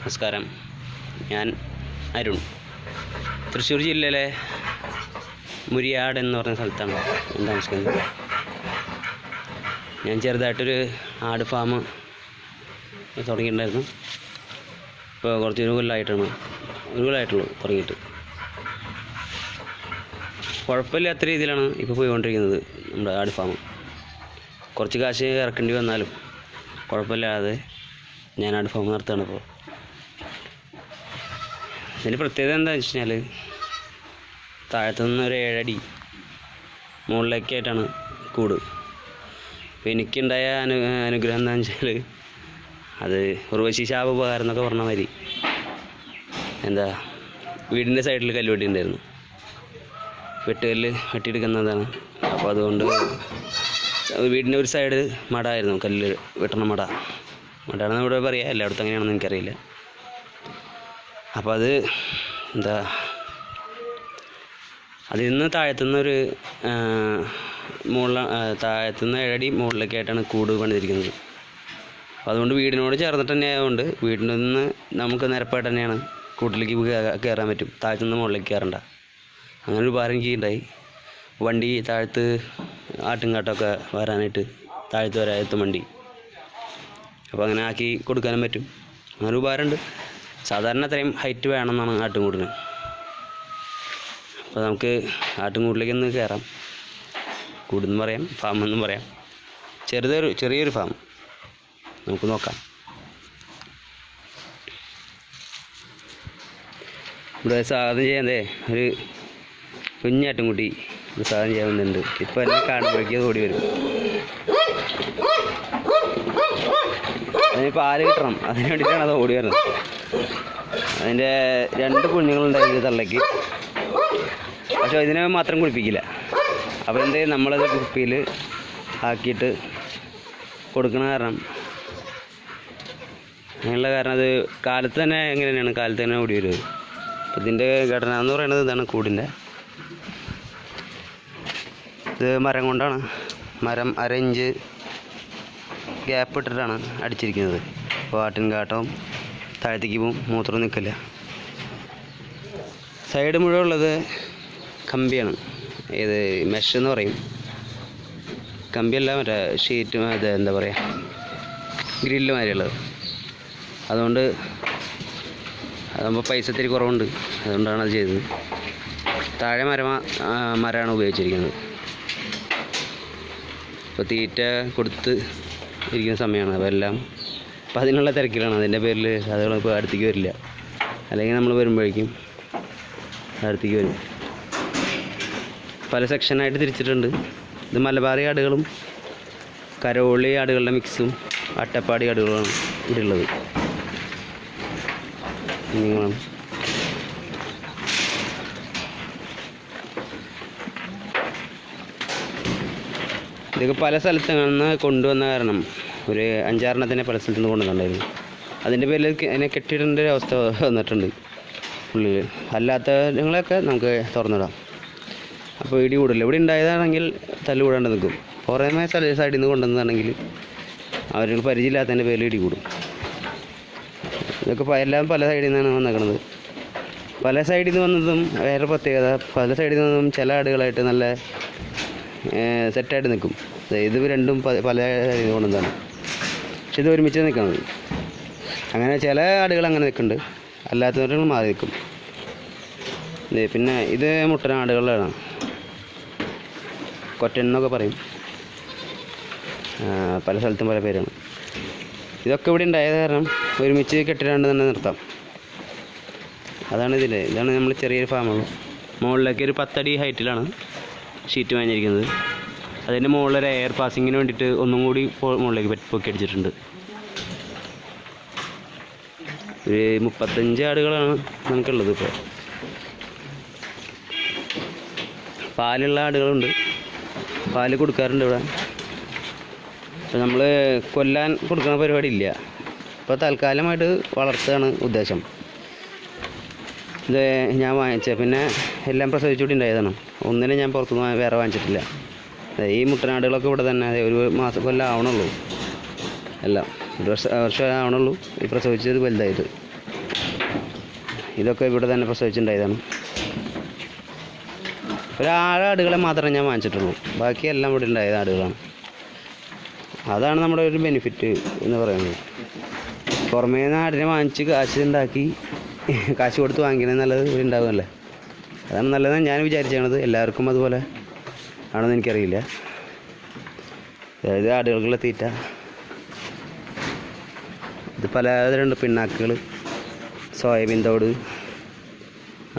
നമസ്കാരം. ഞാൻ അരുൺ. തൃശ്ശൂർ ജില്ലയിലെ മുരിയാട് എന്ന് പറഞ്ഞ സ്ഥലത്താണ് ഞാൻ താമസിക്കുന്നത്. ഞാൻ ചെറുതായിട്ടൊരു ആട് ഫാം തുടങ്ങിയിട്ടുണ്ടായിരുന്നു. ഇപ്പോൾ കുറച്ച് ഒരു കൊല്ലമായിട്ടുള്ളൂ തുടങ്ങിയിട്ട്. കുഴപ്പമില്ലാത്ത രീതിയിലാണ് ഇപ്പോൾ പോയിക്കൊണ്ടിരിക്കുന്നത് നമ്മുടെ ആട് ഫാം. കുറച്ച് കാശ് ഇറക്കേണ്ടി വന്നാലും കുഴപ്പമില്ലാതെ ഞാൻ ആട് ഫാം നടത്തുകയാണ് ഇപ്പോൾ. ഇതിൻ്റെ പ്രത്യേകത എന്താണെന്ന് വെച്ച് കഴിഞ്ഞാൽ താഴത്തുനിന്ന് ഒരു 7 അടി മുകളിലേക്കായിട്ടാണ് കൂട്. അപ്പോൾ എനിക്കുണ്ടായ അനുഗ്രഹം എന്താണെന്ന് വെച്ചാൽ അത് ഉർവശി ശാപ ഉപകാരം എന്നൊക്കെ പറഞ്ഞ മാതിരി വീടിൻ്റെ സൈഡിൽ കല്ലുവെട്ടി ഉണ്ടായിരുന്നു. വെട്ടുകല്ല് വെട്ടിയെടുക്കുന്നതാണ്. അപ്പോൾ അതുകൊണ്ട് വീടിൻ്റെ ഒരു സൈഡ് മടായിരുന്നു, കല്ല് വെട്ടണ മടാണെന്ന് ഇവിടെ പറയാം, എല്ലായിടത്തും അങ്ങനെയാണെന്ന് എനിക്കറിയില്ല. അപ്പോൾ അത് അതിൽ നിന്ന് താഴത്തുനിന്നൊരു താഴത്തുനിന്ന് 7 അടി മുകളിലേക്കായിട്ടാണ് കൂട് പണിതിരിക്കുന്നത്. അപ്പോൾ അതുകൊണ്ട് വീടിനോട് ചേർന്നിട്ട് തന്നെ ആയതുകൊണ്ട് വീട്ടിൽ നിന്ന് നമുക്ക് നിരപ്പായിട്ട് തന്നെയാണ് കൂട്ടിലേക്ക് കയറാൻ പറ്റും. താഴത്തുനിന്ന് മുകളിലേക്ക് കയറണ്ട. അങ്ങനെ ഒരു ഉപകാരം എനിക്കുണ്ടായി. വണ്ടി താഴത്ത് ആട്ടുംകാട്ടമൊക്കെ വരാനായിട്ട് താഴത്ത് വരാനെത്തും വണ്ടി. അപ്പോൾ അങ്ങനെ ആക്കി കൊടുക്കാനും പറ്റും. അങ്ങനെ ഉപകാരമുണ്ട്. സാധാരണ അത്രയും ഹൈറ്റ് വേണമെന്നാണ് ആട്ടുംകൂടിന്. അപ്പോൾ നമുക്ക് ആട്ടുംകൂടിലേക്കൊന്ന് കയറാം. കൂടെന്ന് പറയാം, ഫാമെന്നും പറയാം. ചെറിയൊരു ഫാം നമുക്ക് നോക്കാം. ഇവിടെ സാധനം ചെയ്യാതെ ഒരു കുഞ്ഞാട്ടുംകുട്ടി സാധനം ചെയ്യാൻ വന്നിട്ടുണ്ട്. ഇപ്പോൾ എന്നെ കാണുമ്പോഴേക്കും ഓടി വരും. അതിന് പാല് കിട്ടണം, അതിന് വേണ്ടിയിട്ടാണ് അത് ഓടി വരുന്നത്. അതിൻ്റെ 2 കുഞ്ഞുങ്ങളുണ്ടായിരുന്നു തള്ളയ്ക്ക്. പക്ഷേ ഇതിനെ മാത്രം കുളിപ്പിക്കില്ല. അപ്പോൾ നമ്മളത് കുപ്പിയിൽ ആക്കിയിട്ട് കൊടുക്കണ കാരണം അങ്ങനെയുള്ള കാരണം അത് കാലത്ത് തന്നെ കാലത്ത് തന്നെ ഓടി വരുന്നത്. അപ്പോൾ ഇതിൻ്റെ ഘടന എന്ന് പറയുന്നത് ഇതാണ്. കൂടിൻ്റെ ഇത് മരം കൊണ്ടാണ്. മരം 1.5 ഇഞ്ച് ഗ്യാപ്പ് ഇട്ടിട്ടാണ് അടിച്ചിരിക്കുന്നത്. അപ്പോൾ ആട്ടിൻകാട്ടവും താഴത്തേക്ക് പോവും, മൂത്രം നിൽക്കില്ല. സൈഡ് മുഴുവൻ ഉള്ളത് കമ്പിയാണ്. ഇത് മെഷ് എന്ന് പറയും. കമ്പിയല്ല, മറ്റേ ഷീറ്റ്, അത് ഗ്രില്ല് മാതിരിയുള്ളത്. അതുകൊണ്ട് അതാകുമ്പോൾ പൈസ ഇത്തിരി കുറവുണ്ട്. അതുകൊണ്ടാണ് അത് ചെയ്തത്. താഴെ മരമാണ് ഉപയോഗിച്ചിരിക്കുന്നത്. ഇപ്പോൾ തീറ്റ കൊടുത്ത് ഇരിക്കുന്ന സമയമാണ്. അപ്പോൾ അതിനുള്ള തിരക്കിലാണ്. അതിൻ്റെ പേരിൽ അതുകളിപ്പോൾ അടുത്തേക്ക് വരില്ല. അല്ലെങ്കിൽ നമ്മൾ വരുമ്പോഴേക്കും അടുത്തേക്ക് വരും. പല സെക്ഷനായിട്ട് തിരിച്ചിട്ടുണ്ട്. ഇത് മലബാറി ആടുകളും കരോളി ആടുകളുടെ മിക്സും അട്ടപ്പാടി ആടുകളാണ് ഇവിടെ ഉള്ളത്. ഇതൊക്കെ പല സ്ഥലത്ത് നിന്ന് കൊണ്ടുവന്ന കാരണം ഒരു 5-6 പല സ്ഥലത്തു നിന്ന് കൊണ്ടുവന്നിട്ടുണ്ടായിരുന്നു. അതിൻ്റെ പേരിൽ അതിനെ കെട്ടിയിടേണ്ട ഒരു അവസ്ഥ വന്നിട്ടുണ്ട് ഉള്ളിൽ. അല്ലാത്തങ്ങളൊക്കെ നമുക്ക് തുറന്നിടാം. അപ്പോൾ ഇടി കൂടില്ല. ഇവിടെ ഉണ്ടായതാണെങ്കിൽ തല്ലുകൂടാണ്ട് നിൽക്കും. പുറമേ സൈഡിൽ നിന്ന് കൊണ്ടുവന്നതാണെങ്കിൽ അവർ പരിചയമില്ലാത്തതിൻ്റെ പേരിൽ ഇടി കൂടും. ഇതൊക്കെ എല്ലാം പല സൈഡിൽ നിന്നാണ് വന്നേക്കുന്നത്. പല സൈഡിൽ നിന്ന് വന്നതും വേറെ പ്രത്യേകത, പല സൈഡിൽ നിന്നും ചില ആടുകളായിട്ട് നല്ല സെറ്റായിട്ട് നിൽക്കും. ഇത് രണ്ടും പല സൈഡിൽ നിന്ന് കൊണ്ടുവന്നതാണ്. പക്ഷെ ഇത് ഒരുമിച്ച് നിൽക്കുന്നത്. അങ്ങനെ ചില ആടുകൾ അങ്ങനെ നിൽക്കുന്നുണ്ട്, അല്ലാത്തവരും മാറി നിൽക്കും. പിന്നെ ഇത് മുട്ടനാടുകളാണ്. കൊറ്റൻ എന്നൊക്കെ പറയും. പല സ്ഥലത്തും പല പേരാണ്. ഇതൊക്കെ ഇവിടെ ഉണ്ടായത് കാരണം ഒരുമിച്ച് കെട്ടിടാണ്ട് തന്നെ നിർത്താം. ഇതാണ് നമ്മൾ ചെറിയൊരു ഫാമാണ്. മുകളിലേക്ക് ഒരു 10 അടി ഹൈറ്റിലാണ് ഷീറ്റ് വാങ്ങിയിരിക്കുന്നത്. അതിൻ്റെ മുകളിലൊരു എയർ പാസിങ്ങിന് വേണ്ടിയിട്ട് ഒന്നും കൂടി മുകളിലേക്ക് പൊക്കി അടിച്ചിട്ടുണ്ട്. ഒരു 35 ആടുകളാണ് നമുക്കുള്ളത്. ഇപ്പോൾ പാലുള്ള ആടുകളുണ്ട്, പാല് കൊടുക്കാറുണ്ട് ഇവിടെ. അപ്പോൾ നമ്മൾ കൊല്ലാൻ കൊടുക്കുന്ന പരിപാടി ഇല്ല. ഇപ്പോൾ തൽക്കാലമായിട്ട് വളർത്തുകയാണ് ഉദ്ദേശം. ഇത് ഞാൻ പിന്നെ എല്ലാം പ്രസവിച്ചുകൂടി ഉണ്ടായതാണ്. ഒന്നിനും ഞാൻ പുറത്തുനിന്ന് വേറെ വാങ്ങിച്ചിട്ടില്ല. ഈ മുട്ടനാടുകളൊക്കെ ഇവിടെ തന്നെ ഒരു കൊല്ലം ആവണുള്ളൂ. എല്ലാം 1 വർഷം ആവണുള്ളൂ ഈ പ്രസവിച്ചത് വലുതായിട്ട്. ഇതൊക്കെ ഇവിടെ തന്നെ പ്രസവിച്ചിട്ടുണ്ടായതാണ്. ഒരു 6 ആടുകളെ മാത്രമേ ഞാൻ വാങ്ങിച്ചിട്ടുള്ളൂ. ബാക്കിയെല്ലാം ഇവിടെ ഉണ്ടായത് ആടുകളാണ്. അതാണ് നമ്മുടെ ഒരു ബെനിഫിറ്റ് എന്ന് പറയുന്നത്. പുറമേ നിന്ന് ആടിനെ വാങ്ങിച്ച് കാശ് കൊടുത്ത് വാങ്ങിക്കണേ നല്ലത് ഉണ്ടാകുമല്ലേ. അതാണ് നല്ലതെന്ന് ഞാൻ വിചാരിച്ചത്. എല്ലാവർക്കും അതുപോലെ ആണെന്ന് എനിക്കറിയില്ല. അതായത് ആടുകൾക്കുള്ള തീറ്റ ഇത് പലതരമുണ്ട്. പിണ്ണാക്കുകൾ, സോയാബീൻ തോട്,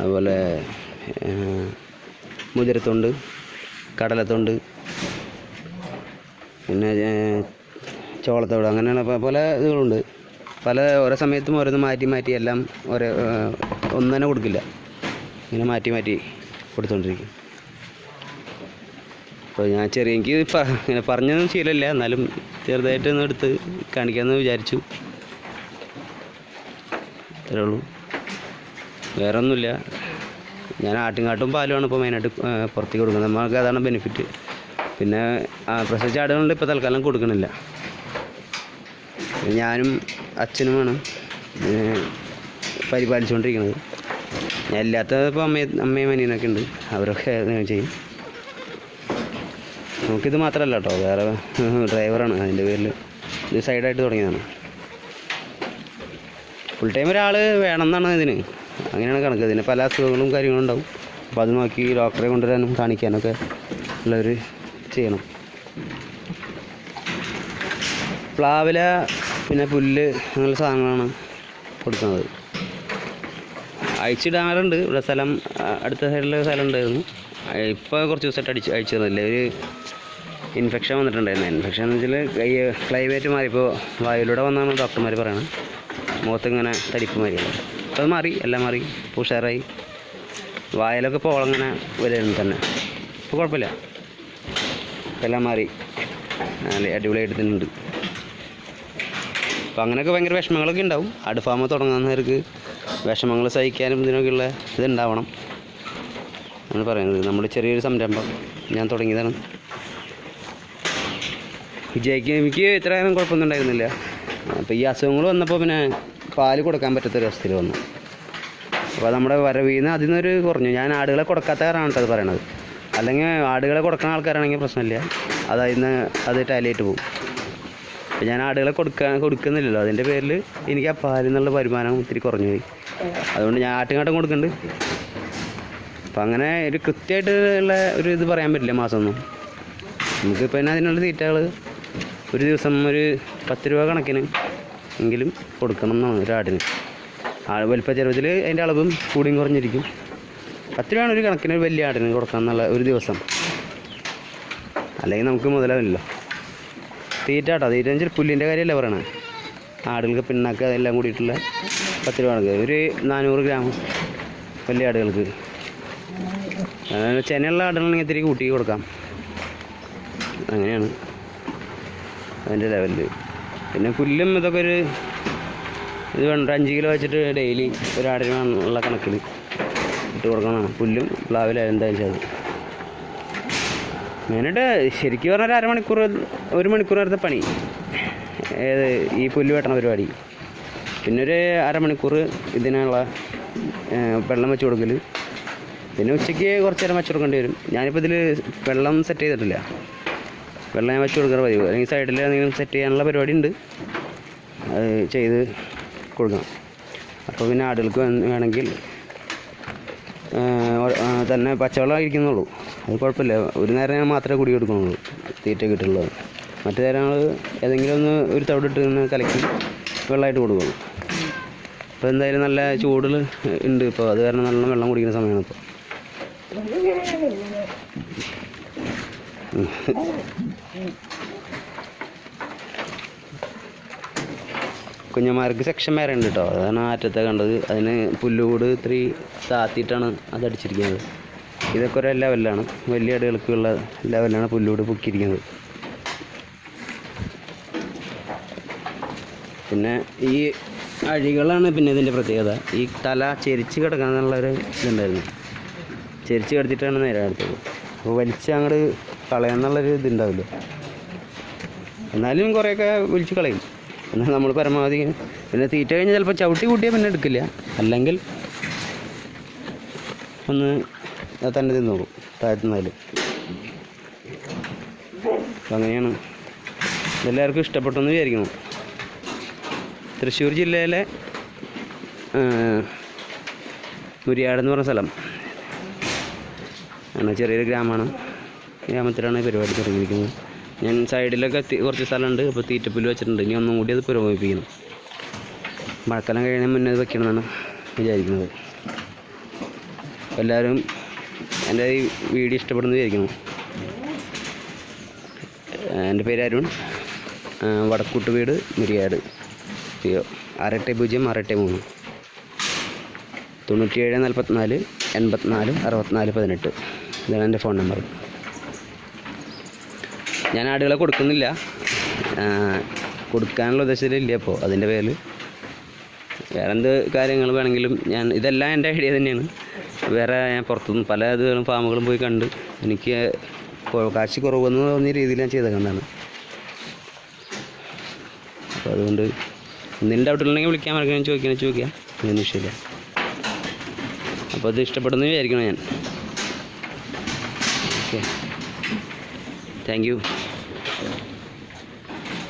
അതുപോലെ മുതിരത്തൊണ്ട്, കടലത്തൊണ്ട്, പിന്നെ ചോളത്തോട്, അങ്ങനെയുള്ള പല ഇതുകളുണ്ട്. ഓരോ സമയത്തും ഓരോന്ന് മാറ്റി എല്ലാം ഒന്നും തന്നെ കൊടുക്കില്ല. ഇങ്ങനെ മാറ്റി കൊടുത്തുകൊണ്ടിരിക്കും. അപ്പോൾ ഞാൻ എനിക്ക് ഇങ്ങനെ പറഞ്ഞൊന്നും ശീലമില്ല, എന്നാലും ചെറുതായിട്ടൊന്ന് എടുത്ത് കാണിക്കാമെന്ന് വിചാരിച്ചു. അത്രേ ഉള്ളൂ, വേറെ ഒന്നുമില്ല. ഞാൻ ആട്ടുംകാട്ടും പാലുമാണ് ഇപ്പോൾ മെയിനായിട്ട് പുറത്തേക്ക് കൊടുക്കുന്നത്. നമുക്ക് അതാണ് ബെനിഫിറ്റ്. പിന്നെ പ്രസവിച്ച ആടുകളുണ്ട് ഇപ്പോൾ തൽക്കാലം കൊടുക്കണില്ല. ഞാനും അച്ഛനുമാണ് പരിപാലിച്ചുകൊണ്ടിരിക്കുന്നത്. ഞാൻ ഇല്ലാത്തത് ഇപ്പോൾ അമ്മയും അനിയനൊക്കെ ഉണ്ട്, അവരൊക്കെ ചെയ്യും. നമുക്കിത് മാത്രമല്ല കേട്ടോ, വേറെ ഡ്രൈവറാണ്. അതിൻ്റെ പേരിൽ ഇത് സൈഡായിട്ട് തുടങ്ങിയതാണ്. ഫുൾ ടൈം ഒരാൾ വേണമെന്നാണ് ഇതിന്, അങ്ങനെയാണ് കണക്ക്. ഇതിന് പല അസുഖങ്ങളും കാര്യങ്ങളും ഉണ്ടാവും. അപ്പോൾ അത് നോക്കി ഡോക്ടറെ കൊണ്ടുവരാനും കാണിക്കാനൊക്കെ ഉള്ളവർ ചെയ്യണം. പ്ലാവില, പിന്നെ പുല്ല്, അങ്ങനെയുള്ള സാധനങ്ങളാണ് കൊടുക്കുന്നത്. അയച്ചിടാറുണ്ട്. ഇവിടെ അടുത്ത സൈഡിൽ സ്ഥലം ഉണ്ടായിരുന്നു. ഇപ്പോൾ കുറച്ച് ദിവസമായിട്ട് അയച്ചിരുന്നില്ല. ഒരു ഇൻഫെക്ഷൻ വന്നിട്ടുണ്ടായിരുന്നു. ഇൻഫെക്ഷൻ എന്ന് വെച്ചാൽ ക്ലൈമറ്റ് മാറിയപ്പോൾ വായുവിലൂടെ വന്നാണ് ഡോക്ടർമാർ പറയണത്. മുഖത്തിങ്ങനെ തടിപ്പ് മാറിയാണ്. അപ്പോൾ അത് മാറി, എല്ലാം മാറി, ഉഷാറായി. വായലൊക്കെ ഇപ്പോൾ അങ്ങനെ വരുന്നു തന്നെ. ഇപ്പോൾ കുഴപ്പമില്ല, എല്ലാം മാറി, നല്ല അടിപൊളിയായിട്ട് തന്നെ ഉണ്ട്. അപ്പോൾ അങ്ങനെയൊക്കെ ഭയങ്കര വിഷമങ്ങളൊക്കെ ഉണ്ടാവും. ആട് ഫാം തുടങ്ങുന്നവർക്ക് വിഷമങ്ങൾ സഹിക്കാനും ഇതിനൊക്കെയുള്ള ഇതുണ്ടാവണം എന്ന് പറയുന്നത്. നമ്മുടെ ചെറിയൊരു സംരംഭം ഞാൻ തുടങ്ങിയതാണ്. എനിക്ക് ഇത്രയും കുഴപ്പമൊന്നും ഉണ്ടായിരുന്നില്ല. അപ്പോൾ ഈ അസുഖങ്ങൾ വന്നപ്പോൾ പിന്നെ പാല് കൊടുക്കാൻ പറ്റാത്തൊരവസ്ഥയിൽ വന്നു. അപ്പോൾ നമ്മുടെ വരവിൽ നിന്ന് അതിൽ നിന്നൊരു കുറഞ്ഞു. ഞാൻ ആടുകളെ കൊടുക്കാത്ത കാരണമാണ് അത് പറയണത്. അല്ലെങ്കിൽ ആടുകളെ കൊടുക്കുന്ന ആൾക്കാരാണെങ്കിൽ പ്രശ്നമില്ല, അത് ടാലിയായിട്ട് പോകും. അപ്പോൾ ഞാൻ ആടുകളെ കൊടുക്കുന്നില്ലല്ലോ. അതിൻ്റെ പേരിൽ എനിക്ക് ആ പാലിൽ നിന്നുള്ള വരുമാനം ഒത്തിരി കുറഞ്ഞു പോയി. അതുകൊണ്ട് ഞാൻ ആട്ടുംകാട്ടം കൊടുക്കുന്നുണ്ട്. അപ്പം അങ്ങനെ ഒരു കൃത്യമായിട്ടുള്ള ഒരു ഇത് പറയാൻ പറ്റില്ല മാസമൊന്നും. നമുക്കിപ്പോൾ തന്നെ അതിനുള്ള തീറ്റകൾ ഒരു ദിവസം ഒരു 10 രൂപ കണക്കിന് എങ്കിലും കൊടുക്കണം എന്നാണ് ഒരാടിന്. വലിപ്പ ചെറുതിൽ അതിൻ്റെ അളവും കൂടിയും കുറഞ്ഞിരിക്കും. 10 രൂപയാണ് ഒരു കണക്കിന് വലിയ ആടിന് കൊടുക്കണം എന്നുള്ള ഒരു ദിവസം. അല്ലെങ്കിൽ നമുക്ക് മുതലാവില്ലല്ലോ. തീറ്റ എന്ന് വെച്ചാൽ പുല്ലിൻ്റെ കാര്യമല്ല പറയണത്. ആടുകൾക്ക് പിണ്ണാക്ക് അതെല്ലാം കൂടിയിട്ടുള്ള 10 രൂപ കണക്ക്. ഒരു 400 ഗ്രാം വലിയ ആടുകൾക്ക്. ചെനയുള്ള ആടുകളാണെങ്കിൽ ഇത്തിരി കൂട്ടി കൊടുക്കാം. അങ്ങനെയാണ് അതിൻ്റെ ലെവലിൽ. പിന്നെ പുല്ലും ഇതൊക്കെ ഇത് വേണ്ട 5 കിലോ വെച്ചിട്ട് ഡെയിലി ഒരാടിനുള്ള കണക്കിൽ ഇട്ട് കൊടുക്കണം. പുല്ലും പ്ലാവില എന്തായാലും ചെയ്ത് മെയിനായിട്ട് ശരിക്കും പറഞ്ഞാൽ ഒരു മണിക്കൂർ നേരത്തെ പണി ഈ പുല്ല് വെട്ടണ പരിപാടി. പിന്നെ ഒരു അരമണിക്കൂർ ഇതിനുള്ള വെള്ളം വെച്ച് കൊടുക്കൽ. പിന്നെ ഉച്ചയ്ക്ക് കുറച്ച് നേരം വെച്ച് കൊടുക്കേണ്ടി വരും. ഞാനിപ്പോൾ ഇതിൽ വെള്ളം സെറ്റ് ചെയ്തിട്ടില്ല. വെള്ളം ഞാൻ വെച്ച് കൊടുക്കാൻ പതിവ്. അല്ലെങ്കിൽ സൈഡിൽ എന്തെങ്കിലും സെറ്റ് ചെയ്യാനുള്ള പരിപാടി ഉണ്ട്, അത് ചെയ്ത് കൊടുക്കണം. അപ്പോൾ പിന്നെ ആടുകൾക്ക് വേണമെങ്കിൽ തന്നെ പച്ചവെള്ളം കഴിക്കുന്നുള്ളൂ. അത് കുഴപ്പമില്ല. ഒരു നേരം ഞാൻ മാത്രമേ കുടി കൊടുക്കുന്നുള്ളൂ, തീറ്റ കിട്ടുള്ളത്. മറ്റു നേരങ്ങൾ ഏതെങ്കിലും ഒരു തവിടിട്ട് കലക്കി വെള്ളമായിട്ട് കൊടുക്കുന്നു. അപ്പോൾ എന്തായാലും നല്ല ചൂടിൽ ഉണ്ട് ഇപ്പോൾ. അത് കാരണം നല്ല വെള്ളം കുടിക്കുന്ന സമയമാണ് ഇപ്പോൾ. കുഞ്ഞന്മാർക്ക് സെക്ഷൻ വേറെ ഉണ്ട് കേട്ടോ. അതാണ് ആറ്റത്തെ കണ്ടത്. അതിന് പുല്ലുകൂട് ഇത്തിരി താത്തിയിട്ടാണ് അതടിച്ചിരിക്കുന്നത്. ഇതൊക്കെ ഒരു ലെവലിലാണ്, വലിയ ആടുകൾക്കുള്ള ലെവലിലാണ് പുല്ലുകൂട് പൊക്കിയിരിക്കുന്നത്. പിന്നെ ഈ അഴികളാണ് പിന്നെ ഇതിൻ്റെ പ്രത്യേകത. ഈ തല ചെരിച്ച് കിടക്കാന്നുള്ളൊരു ഇതുണ്ടായിരുന്നു. ചെരിച്ച് കിടത്തിയിട്ടാണ് നേരെ എടുത്തത്. അപ്പോൾ വലിച്ച് അങ്ങോട്ട് കളയാന്നുള്ളൊരു ഇതുണ്ടാവില്ല. എന്നാലും കുറേയൊക്കെ വലിച്ച് കളയും. എന്നാൽ നമ്മൾ പരമാവധി പിന്നെ തീറ്റ കഴിഞ്ഞാൽ ചിലപ്പോൾ ചവിട്ടി കൂട്ടിയാൽ പിന്നെ എടുക്കില്ല. അല്ലെങ്കിൽ ഒന്ന് തന്നെ തിന്നോളും താഴ്ത്തുന്നതിൽ. അപ്പം അങ്ങനെയാണ്. ഇതെല്ലാവർക്കും ഇഷ്ടപ്പെട്ടെന്ന് വിചാരിക്കുന്നു. തൃശ്ശൂർ ജില്ലയിലെ മുരിയാട് എന്ന് പറഞ്ഞ സ്ഥലം ആണ്, ചെറിയൊരു ഗ്രാമമാണ്. ഗ്രാമത്തിലാണ് ഈ പരിപാടി തുടങ്ങിയിരിക്കുന്നത്. ഞാൻ സൈഡിലൊക്കെ കുറച്ച് സ്ഥലമുണ്ട്. അപ്പോൾ തീറ്റപ്പുല്ല് വെച്ചിട്ടുണ്ട്. ഇനി ഒന്നും കൂടി അത് പുരോഗമിപ്പിക്കണം. മഴക്കാലം കഴിയുന്നതിന് മുന്നേ അത് വെക്കണമെന്നാണ് വിചാരിക്കുന്നത്. എല്ലാവരും എൻ്റെ ഈ വീഡിയോ ഇഷ്ടപ്പെടുന്നു വിചാരിക്കുന്നു. എൻ്റെ പേര് അരുൺ, വടക്കൂട്ട് വീട്, മുരിയാട്, 600683 97 44 84 64 18. ഇതാണ് എൻ്റെ ഫോൺ നമ്പർ. ഞാൻ ആടുകളെ കൊടുക്കുന്നില്ല, കൊടുക്കാനുള്ള ഉദ്ദേശത്തിലില്ല. അപ്പോൾ അതിൻ്റെ പേരിൽ വേറെ എന്ത് കാര്യങ്ങൾ വേണമെങ്കിലും ഇതെല്ലാം എൻ്റെ ഐഡിയ തന്നെയാണ്. വേറെ ഞാൻ പുറത്തുനിന്ന് പല ഇതുകളും ഫാമുകളും പോയി കണ്ട് എനിക്ക് കാശ് കുറവെന്ന് തോന്നിയ രീതിയിൽ ഞാൻ ചെയ്തേക്കുന്നതാണ്. അപ്പോൾ അതുകൊണ്ട് എന്തെങ്കിലും ഡൗട്ടുണ്ടെങ്കിൽ വിളിക്കാൻ മറക്കാൻ ചോദിക്കാം, അതിന് വിഷയമില്ല. അപ്പോൾ ഇത് ഇഷ്ടപ്പെടുന്നു വിചാരിക്കണം ഞാൻ. Okay, thank you.